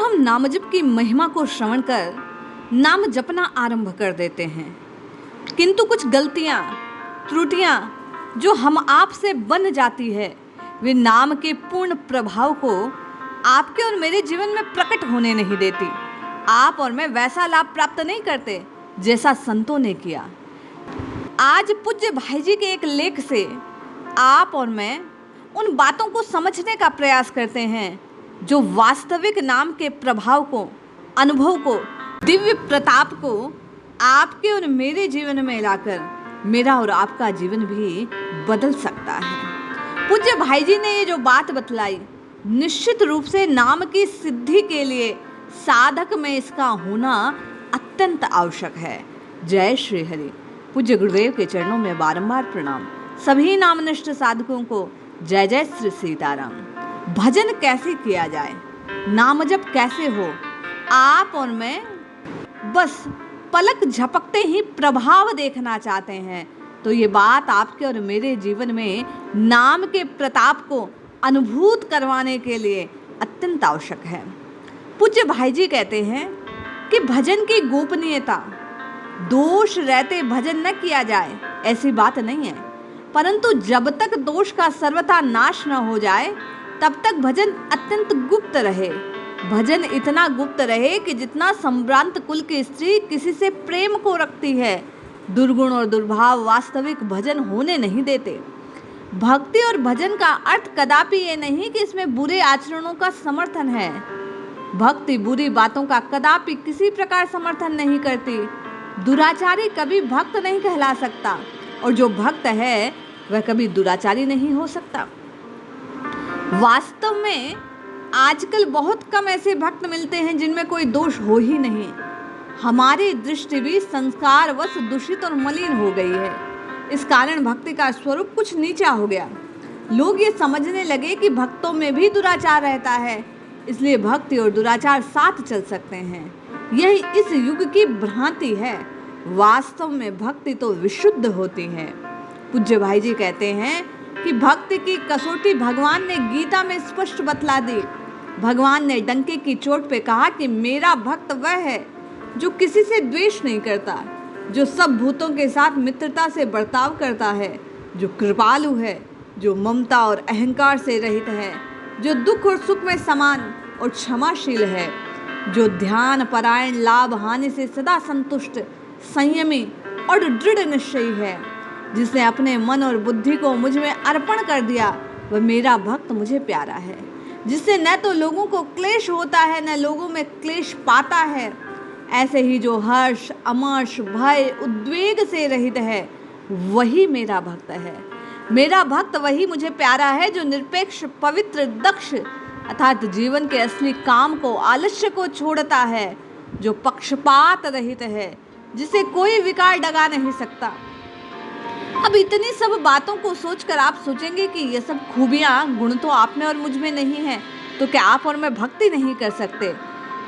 हम नाम जप की महिमा को श्रवण कर नाम जपना आरंभ कर देते हैं, किंतु कुछ गलतियां त्रुटियां जो हम आप से बन जाती है, वे नाम के पूर्ण प्रभाव को आपके और मेरे जीवन में प्रकट होने नहीं देती। आप और मैं वैसा लाभ प्राप्त नहीं करते जैसा संतों ने किया। आज पूज्य भाई जी के एक लेख से आप और मैं उन बातों को समझने का प्रयास करते हैं जो वास्तविक नाम के प्रभाव को, अनुभव को, दिव्य प्रताप को आपके और मेरे जीवन में लाकर मेरा और आपका जीवन भी बदल सकता है। पूज्य भाई जी ने ये जो बात बतलाई, निश्चित रूप से नाम की सिद्धि के लिए साधक में इसका होना अत्यंत आवश्यक है। जय श्री हरि। पूज्य गुरुदेव के चरणों में बारंबार प्रणाम। सभी नामनिष्ठ साधकों को जय जय श्री सीताराम। भजन कैसे किया जाए, नाम जप कैसे हो, आप और मैं बस पलक झपकते ही प्रभाव देखना चाहते हैं, तो ये बात आपके और मेरे जीवन में नाम के प्रताप को अनुभूत करवाने के लिए अत्यंत आवश्यक है। पूज्य भाई जी कहते हैं कि भजन की गोपनीयता, दोष रहते भजन न किया जाए ऐसी बात नहीं है, परंतु जब तक दोष का सर्वथा नाश न हो जाए तब तक भजन अत्यंत गुप्त रहे। भजन इतना गुप्त रहे कि जितना संभ्रांत कुल की स्त्री किसी से प्रेम को रखती है, दुर्गुण और दुर्भाव वास्तविक भजन होने नहीं देते। भक्ति और भजन का अर्थ कदापि ये नहीं कि इसमें बुरे आचरणों का समर्थन है। भक्ति बुरी बातों का कदापि किसी प्रकार समर्थन नहीं करती। दुराचारी कभी भक्त नहीं कहला सकता, और जो भक्त है वह कभी दुराचारी नहीं हो सकता। वास्तव में आजकल बहुत कम ऐसे भक्त मिलते हैं जिनमें कोई दोष हो ही नहीं। हमारी दृष्टि भी संस्कारवश दूषित और मलिन हो गई है। इस कारण भक्ति का स्वरूप कुछ नीचा हो गया। लोग ये समझने लगे कि भक्तों में भी दुराचार रहता है, इसलिए भक्ति और दुराचार साथ चल सकते हैं। यही इस युग की भ्रांति है। वास्तव में भक्ति तो विशुद्ध होती है। पूज्य भाई जी कहते हैं कि भक्ति की कसौटी भगवान ने गीता में स्पष्ट बतला दी। भगवान ने डंके की चोट पे कहा कि मेरा भक्त वह है जो किसी से द्वेष नहीं करता, जो सब भूतों के साथ मित्रता से बर्ताव करता है, जो कृपालु है, जो ममता और अहंकार से रहित है, जो दुख और सुख में समान और क्षमाशील है, जो ध्यान परायण, लाभ हानि से सदा संतुष्ट, संयमी और दृढ़ निश्चयी है, जिसने अपने मन और बुद्धि को मुझ में अर्पण कर दिया, वह मेरा भक्त मुझे प्यारा है। जिससे न तो लोगों को क्लेश होता है न लोगों में क्लेश पाता है, ऐसे ही जो हर्ष, अमर्ष, भय, उद्वेग से रहित है, वही मेरा भक्त है। मेरा भक्त वही मुझे प्यारा है जो निरपेक्ष, पवित्र, दक्ष अर्थात जीवन के असली काम को, आलस्य को छोड़ता है, जो पक्षपात रहित है, जिसे कोई विकार डगा नहीं सकता। अब इतनी सब बातों को सोचकर आप सोचेंगे कि ये सब खूबियाँ, गुण तो आप में और मुझ में नहीं है, तो क्या आप और मैं भक्ति नहीं कर सकते?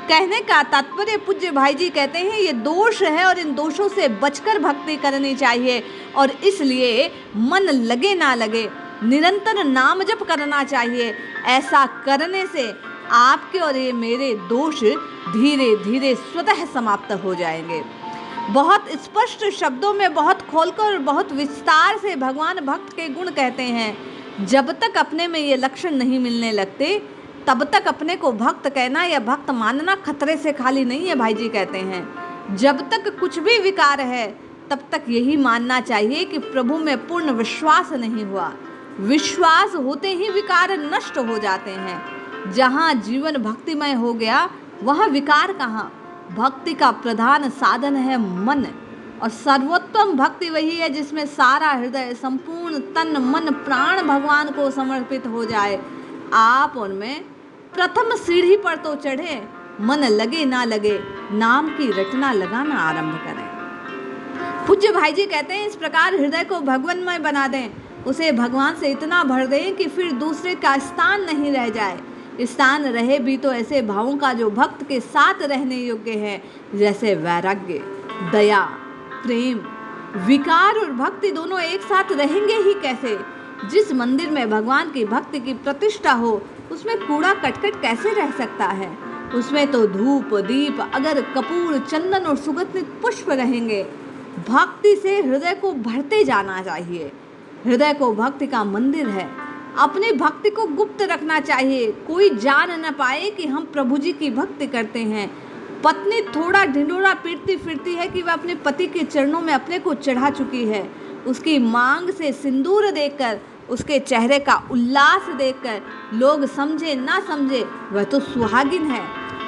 कहने का तात्पर्य पूज्य भाई जी कहते हैं ये दोष है और इन दोषों से बचकर भक्ति करनी चाहिए, और इसलिए मन लगे ना लगे निरंतर नाम जप करना चाहिए। ऐसा करने से आपके और ये मेरे दोष धीरे धीरे स्वतः समाप्त हो जाएंगे। बहुत स्पष्ट शब्दों में, बहुत खोलकर और बहुत विस्तार से भगवान भक्त के गुण कहते हैं। जब तक अपने में ये लक्षण नहीं मिलने लगते तब तक अपने को भक्त कहना या भक्त मानना खतरे से खाली नहीं है। भाई जी कहते हैं जब तक कुछ भी विकार है तब तक यही मानना चाहिए कि प्रभु में पूर्ण विश्वास नहीं हुआ। विश्वास होते ही विकार नष्ट हो जाते हैं। जहाँ जीवन भक्तिमय हो गया वहाँ विकार कहाँ। भक्ति का प्रधान साधन है मन, और सर्वोत्तम भक्ति वही है जिसमें सारा हृदय, संपूर्ण तन, मन, प्राण भगवान को समर्पित हो जाए। आप और मैं प्रथम सीढ़ी पर तो चढ़े, मन लगे ना लगे नाम की रटना लगाना आरंभ करें। पूज्य भाई जी कहते हैं इस प्रकार हृदय को भगवानमय बना दें, उसे भगवान से इतना भर दें कि फिर दूसरे का स्थान नहीं रह जाए। स्थान रहे भी तो ऐसे भावों का जो भक्त के साथ रहने योग्य है, जैसे वैराग्य, दया, प्रेम। विकार और भक्ति दोनों एक साथ रहेंगे ही कैसे? जिस मंदिर में भगवान की भक्ति की प्रतिष्ठा हो उसमें कूड़ा कटकट कैसे रह सकता है? उसमें तो धूप दीप अगर कपूर चंदन और सुगंधित पुष्प रहेंगे। भक्ति से हृदय को भरते जाना चाहिए। हृदय को भक्ति का मंदिर है। अपनी भक्ति को गुप्त रखना चाहिए, कोई जान न पाए कि हम प्रभु जी की भक्ति करते हैं। पत्नी थोड़ा ढिंढोरा पीटती फिरती है कि वह अपने पति के चरणों में अपने को चढ़ा चुकी है। उसकी मांग से सिंदूर देखकर, उसके चेहरे का उल्लास देखकर लोग समझे ना समझे वह तो सुहागिन है।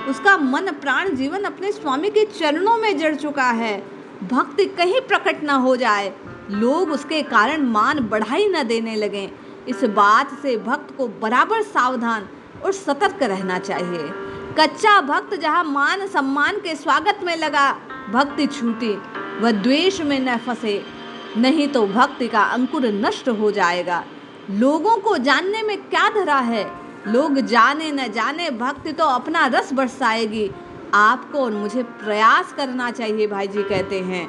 उसका मन प्राण जीवन अपने स्वामी के चरणों में जड़ चुका है। भक्ति कहीं प्रकट ना हो जाए, लोग उसके कारण मान बढ़ाई न देने लगें। इस बात से भक्त को बराबर सावधान और सतर्क रहना चाहिए। कच्चा भक्त जहाँ मान सम्मान के स्वागत में लगा भक्ति छूटी, वह द्वेष में न फंसे, नहीं तो भक्ति का अंकुर नष्ट हो जाएगा। लोगों को जानने में क्या धरा है, लोग जाने न जाने भक्ति तो अपना रस बरसाएगी। आपको और मुझे प्रयास करना चाहिए, भाई जी कहते हैं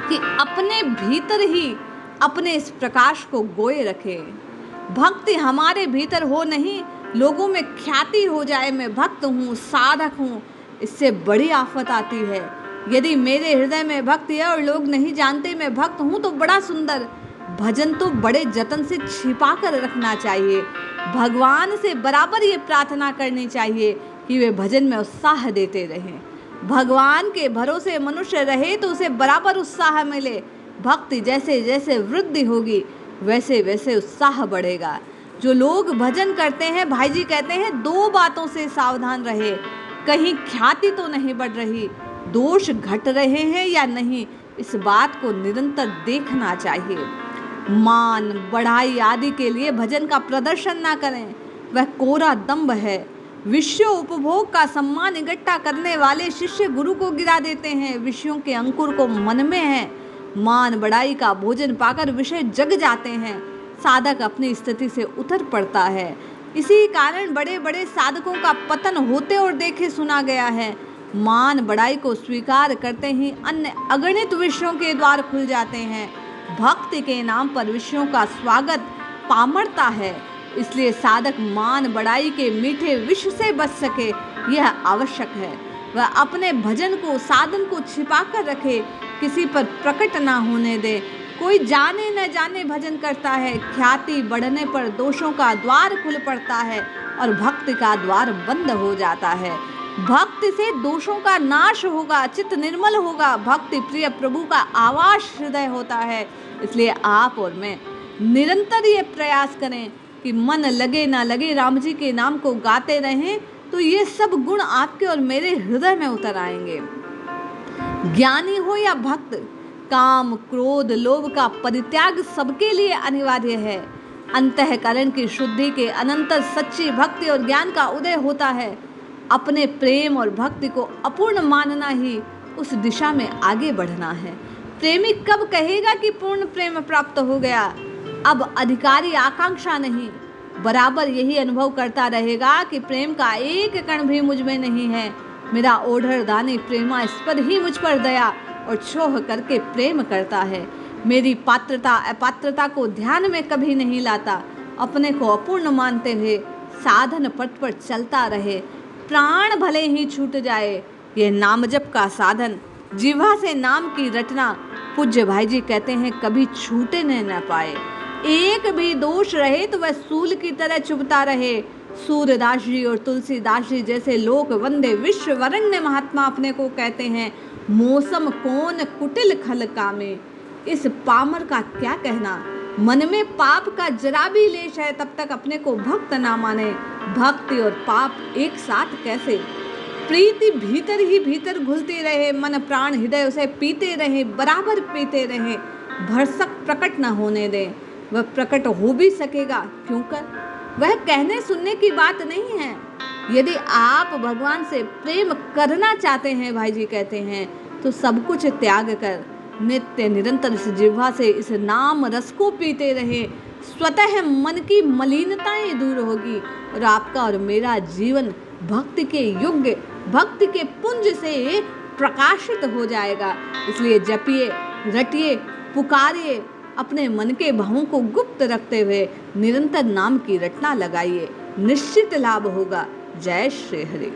कि अपने भीतर ही अपने इस प्रकाश को गोए रखें। भक्ति हमारे भीतर हो नहीं, लोगों में ख्याति हो जाए मैं भक्त हूँ, साधक हूँ, इससे बड़ी आफत आती है। यदि मेरे हृदय में भक्ति है और लोग नहीं जानते मैं भक्त हूँ तो बड़ा सुंदर। भजन तो बड़े जतन से छिपा कर रखना चाहिए। भगवान से बराबर ये प्रार्थना करनी चाहिए कि वे भजन में उत्साह देते रहें। भगवान के भरोसे मनुष्य रहे तो उसे बराबर उत्साह मिले। भक्ति जैसे जैसे वृद्धि होगी वैसे वैसे उत्साह बढ़ेगा। जो लोग भजन करते हैं, भाई जी कहते हैं, दो बातों से सावधान रहे। कहीं ख्याति तो नहीं बढ़ रही, दोष घट रहे हैं या नहीं, इस बात को निरंतर देखना चाहिए। मान बढ़ाई आदि के लिए भजन का प्रदर्शन ना करें, वह कोरा दंभ है। विषय उपभोग का सम्मान इकट्ठा करने वाले शिष्य गुरु को गिरा देते हैं। विषयों के अंकुर को मन में है। मान बढ़ाई का भोजन पाकर विषय जग जाते हैं। साधक अपनी स्थिति से उतर पड़ता है। इसी कारण बड़े बड़े साधकों का पतन होते और देखे सुना गया है। मान बढ़ाई को स्वीकार करते ही अन्य अगणित विषयों के द्वार खुल जाते हैं। भक्ति के नाम पर विषयों का स्वागत पामरता है, इसलिए साधक मान बढ़ाई के मीठे विष से बच सके यह आवश्यक है। वह अपने भजन को साधन को छिपा कर रखे, किसी पर प्रकट ना होने दे। कोई जाने न जाने भजन करता है, ख्याति बढ़ने पर दोषों का द्वार खुल पड़ता है और भक्ति का द्वार बंद हो जाता है। भक्ति से दोषों का नाश होगा, चित्त निर्मल होगा। भक्ति प्रिय प्रभु का आवास हृदय होता है। इसलिए आप और मैं निरंतर ये प्रयास करें कि मन लगे ना लगे राम जी के नाम को गाते रहें, तो ये सब गुण आपके और मेरे हृदय में उतर आएंगे। ज्ञानी हो या भक्त, काम क्रोध लोभ का परित्याग सबके लिए अनिवार्य है। अंतःकरण की शुद्धि के अनंतर सच्ची भक्ति और ज्ञान का उदय होता है। अपने प्रेम और भक्ति को अपूर्ण मानना ही उस दिशा में आगे बढ़ना है। प्रेमी कब कहेगा कि पूर्ण प्रेम प्राप्त हो गया? अब अधिकारी आकांक्षा नहीं, बराबर यही अनुभव करता रहेगा कि प्रेम का एक कण भी मुझ में नहीं है। मेरा ओढ़र दानी प्रेमास्पद ही मुझ पर दया और छोह करके प्रेम करता है। मेरी पात्रता अपात्रता को ध्यान में कभी नहीं लाता। अपने को अपूर्ण मानते हुए साधन पथ पर चलता रहे, प्राण भले ही छूट जाए। यह नाम जप का साधन, जिह्वा से नाम की रटना, पूज्य भाई जी कहते हैं कभी छूटे न पाए। एक भी दोष रहे तो वह सूल की तरह चुभता रहे। सूरदास जी और तुलसीदास जी जैसे लोक वंदे विश्व वरण्य महात्मा अपने को कहते हैं, मौसम कौन कुटिल खल कामे। इस पामर का क्या कहना, मन में पाप का जरा भी लेश है तब तक अपने को भक्त ना माने। भक्ति और पाप एक साथ कैसे? प्रीति भीतर ही भीतर घुलती रहे, मन प्राण हृदय उसे पीते रहे, बराबर पीते रहे। भरसक प्रकट न होने दें। वह प्रकट हो भी सकेगा क्यों कर, वह कहने सुनने की बात नहीं है। यदि आप भगवान से प्रेम करना चाहते हैं, भाई जी कहते हैं, तो सब कुछ त्याग कर नित्य निरंतर इस जिह्वा से इस नाम रस को पीते रहे। स्वतः मन की मलिनताएं दूर होगी और आपका और मेरा जीवन भक्ति के योग्य, भक्ति के पुंज से प्रकाशित हो जाएगा। इसलिए जपिए, रटिए, पुकारिए, अपने मन के भावों को गुप्त रखते हुए निरंतर नाम की रटना लगाइए, निश्चित लाभ होगा। जय श्री हरि।